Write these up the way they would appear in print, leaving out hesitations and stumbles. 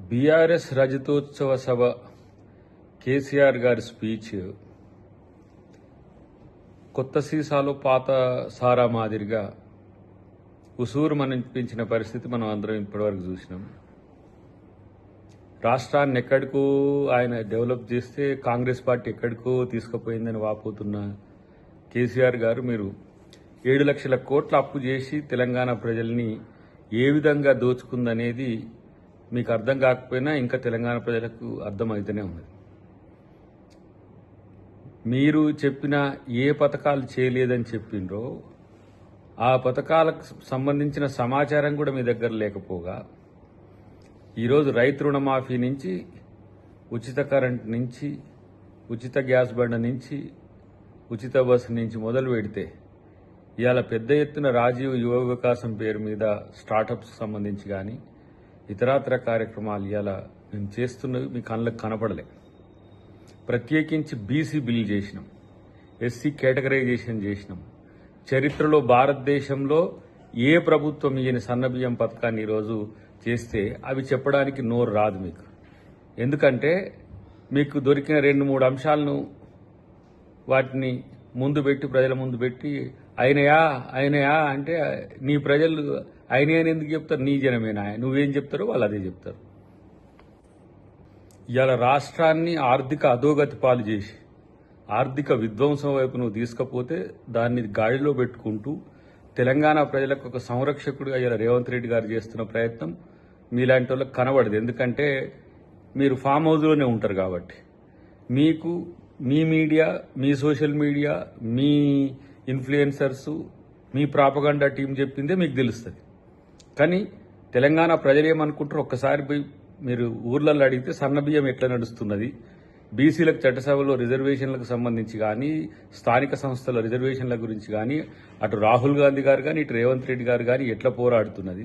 BRS రజతోత్సవ సభ కేసీఆర్ గారి speech కొత్త సీసాలో పాత సారా మాదిరిగా ఉసూరు మనిపించిన పరిస్థితి మనం అందరం ఇప్పటివరకు చూసినాం. రాష్ట్రాన్ని ఎక్కడికో ఆయన డెవలప్ చేస్తే కాంగ్రెస్ పార్టీ ఎక్కడికో తీసుకుపోయిందని వాపోతున్న కేసీఆర్ గారు మీరు 7 లక్షల కోట్ల అప్పు చేసి తెలంగాణ ప్రజల్ని ఏ విధంగా దోచుకుందనేది మీకు అర్థం కాకపోయినా ఇంకా తెలంగాణ ప్రజలకు అర్థమవుతూనే ఉన్నది. మీరు చెప్పిన ఏ పథకాలు చేయలేదని చెప్పిండ్రో ఆ పథకాలకు సంబంధించిన సమాచారం కూడా మీ దగ్గర లేకపోగా ఈరోజు రైతు రుణమాఫీ నుంచి, ఉచిత కరెంట్ నుంచి, ఉచిత గ్యాస్ బండ నుంచి, ఉచిత బస్సు నుంచి మొదలు పెడితే ఇవాళ పెద్ద ఎత్తున రాజీవ్ యువ వికాసం పేరు మీద స్టార్టప్స్ సంబంధించి కానీ ఇతరాతర కార్యక్రమాలు ఇవాళ మేము చేస్తున్నవి మీ కళ్ళకు కనపడలే. ప్రత్యేకించి బీసీ బిల్ చేసినాం, ఎస్సీ కేటగరైజేషన్ చేసినాం. చరిత్రలో భారతదేశంలో ఏ ప్రభుత్వం ఇయని సన్నబియ్యం పథకాన్ని ఈరోజు చేస్తే అవి చెప్పడానికి నోరు రాదు మీకు. ఎందుకంటే మీకు దొరికిన 2-3 అంశాలను వాటిని ముందు పెట్టి ప్రజల ముందు పెట్టి అయినయా అంటే నీ ప్రజలు అయినా అని ఎందుకు చెప్తారు? నీ జనమేనా? నువ్వేం చెప్తారో వాళ్ళు అదే చెప్తారు. ఇవాళ రాష్ట్రాన్ని ఆర్థిక అధోగతి పాలు చేసి ఆర్థిక విధ్వంసం వైపు నువ్వు తీసుకపోతే దాన్ని గాడిలో పెట్టుకుంటూ తెలంగాణ ప్రజలకు ఒక సంరక్షకుడిగా ఇవాళ రేవంత్ రెడ్డి గారు చేస్తున్న ప్రయత్నం మీలాంటి వాళ్ళకి కనబడదు. ఎందుకంటే మీరు ఫామ్ హౌస్లోనే ఉంటారు కాబట్టి మీకు మీ మీడియా, మీ సోషల్ మీడియా, మీ ఇన్ఫ్లుయెన్సర్స్, మీ ప్రాపగండా టీం చెప్పిందే మీకు తెలుస్తుంది. కానీ తెలంగాణ ప్రజలు ఏమనుకుంటారు ఒక్కసారి పోయి మీరు ఊర్లలో అడిగితే సన్నబియ్యం ఎట్లా నడుస్తున్నది, బీసీలకు చట్టసభలో రిజర్వేషన్లకు సంబంధించి కానీ, స్థానిక సంస్థల రిజర్వేషన్ల గురించి కానీ అటు రాహుల్ గాంధీ గారు కానీ ఇటు రేవంత్ రెడ్డి గారు కానీ ఎట్లా పోరాడుతున్నది,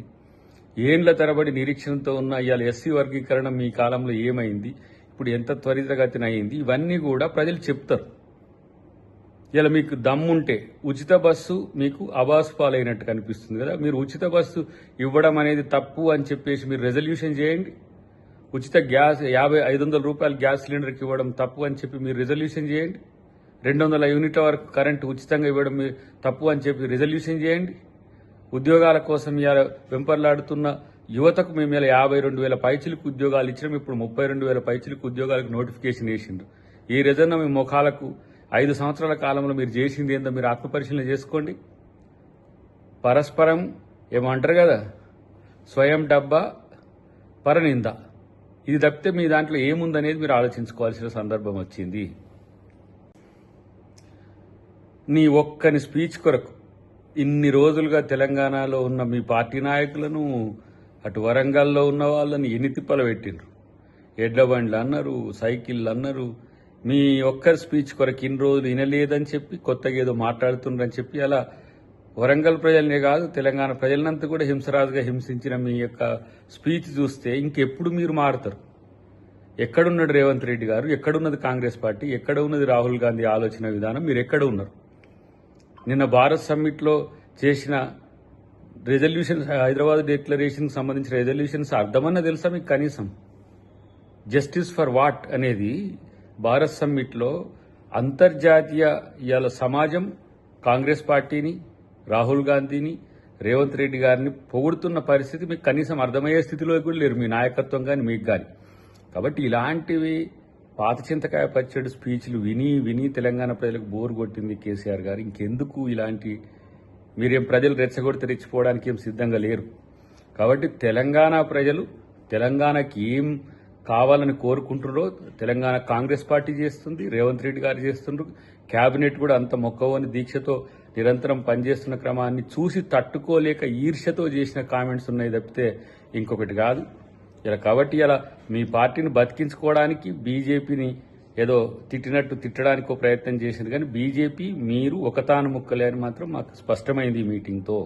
ఏండ్ల తరబడి నిరీక్షణతో ఉన్న ఇవాళ ఎస్సీ వర్గీకరణ మీ కాలంలో ఏమైంది, ఇప్పుడు ఎంత త్వరితగతిన అయింది, ఇవన్నీ కూడా ప్రజలు చెప్తారు. ఇలా మీకు దమ్ముంటే ఉచిత బస్సు మీకు అబాసు పాలైనట్టు కనిపిస్తుంది కదా. మీరు ఉచిత బస్సు ఇవ్వడం అనేది తప్పు అని చెప్పేసి మీరు రెజల్యూషన్ చేయండి. ఉచిత గ్యాస్ 500 రూపాయల గ్యాస్ సిలిండర్కి ఇవ్వడం తప్పు అని చెప్పి మీరు రిజల్యూషన్ చేయండి. 200 యూనిట్ల వరకు కరెంటు ఉచితంగా ఇవ్వడం తప్పు అని చెప్పి రిజల్యూషన్ చేయండి. ఉద్యోగాల కోసం ఇలా వెంపర్లాడుతున్న యువతకు మేము ఇలా 52,000 పైచిలకు ఉద్యోగాలు ఇచ్చినాం. ఇప్పుడు 32,000 పైచిలకు ఉద్యోగాలకు నోటిఫికేషన్ వేసిండ్రు. ఈ రిజర్వ్ మీ ముఖాలకు 5 సంవత్సరాల కాలంలో మీరు చేసింది ఏందో మీరు ఆత్మపరిశీలన చేసుకోండి. పరస్పరం ఏమంటారు కదా, స్వయం డబ్బా పరనింద, ఇది తప్పితే మీ దాంట్లో ఏముందనేది మీరు ఆలోచించుకోవాల్సిన సందర్భం వచ్చింది. నీ ఒక్కని స్పీచ్ కొరకు ఇన్ని రోజులుగా తెలంగాణలో ఉన్న మీ పార్టీ నాయకులను, అటు వరంగల్లో ఉన్న వాళ్ళని ఎన్ని తిప్పలు పెట్టిండ్రు. ఎడ్ల బండ్లు అన్నారు, సైకిళ్ళు అన్నారు. మీ ఒక్కరి స్పీచ్ కొరకు ఇన్ని రోజులు వినలేదని చెప్పి కొత్తగా ఏదో మాట్లాడుతుండ్రని చెప్పి అలా వరంగల్ ప్రజలనే కాదు తెలంగాణ ప్రజలంతా కూడా హింసరాజుగా హింసించిన మీ యొక్క స్పీచ్ చూస్తే ఇంకెప్పుడు మీరు మారుతారు? ఎక్కడున్నాడు రేవంత్ రెడ్డి గారు? ఎక్కడున్నది కాంగ్రెస్ పార్టీ? ఎక్కడ ఉన్నది రాహుల్ గాంధీ ఆలోచన విధానం? మీరు ఎక్కడ ఉన్నారు? నిన్న భారత్ సమ్మిట్లో చేసిన రెజల్యూషన్స్, హైదరాబాద్ డిక్లరేషన్కి సంబంధించిన రెజల్యూషన్స్ అర్థమన్నా తెలుసా మీకు? కనీసం జస్టిస్ ఫర్ వాట్ అనేది భారత్ సమ్మిట్లో అంతర్జాతీయ ఇవాళ సమాజం కాంగ్రెస్ పార్టీని, రాహుల్ గాంధీని, రేవంత్ రెడ్డి గారిని పొగుడుతున్న పరిస్థితి మీకు కనీసం అర్థమయ్యే స్థితిలో కూడా లేరు మీ నాయకత్వం కానీ మీకు కానీ. కాబట్టి ఇలాంటివి పాత చింతకాయ పచ్చడి స్పీచ్లు విని తెలంగాణ ప్రజలకు బోరు కొట్టింది కేసీఆర్ గారు. ఇంకెందుకు ఇలాంటి మీరేం ప్రజలు రెచ్చగొడితే రెచ్చిపోవడానికి ఏం సిద్ధంగా లేరు. కాబట్టి తెలంగాణ ప్రజలు తెలంగాణకి ఏం కావాలని కోరుకుంటున్నారో తెలంగాణ కాంగ్రెస్ పార్టీ చేస్తుంది, రేవంత్ రెడ్డి గారు చేస్తుండ్రు. కేబినెట్ కూడా అంత మొక్కవని దీక్షతో నిరంతరం పనిచేస్తున్న క్రమాన్ని చూసి తట్టుకోలేక ఈర్ష్యతో చేసిన కామెంట్స్ ఉన్నాయి తప్పితే ఇంకొకటి కాదు. ఇలా కాబట్టి ఇలా మీ పార్టీని బతికించుకోవడానికి బీజేపీని ఏదో తిట్టినట్టు తిట్టడానికి ప్రయత్నం చేసింది. కానీ బీజేపీ మీరు ఒకతాను ముక్కలే అని మాత్రం మాకు స్పష్టమైంది ఈ మీటింగ్తో.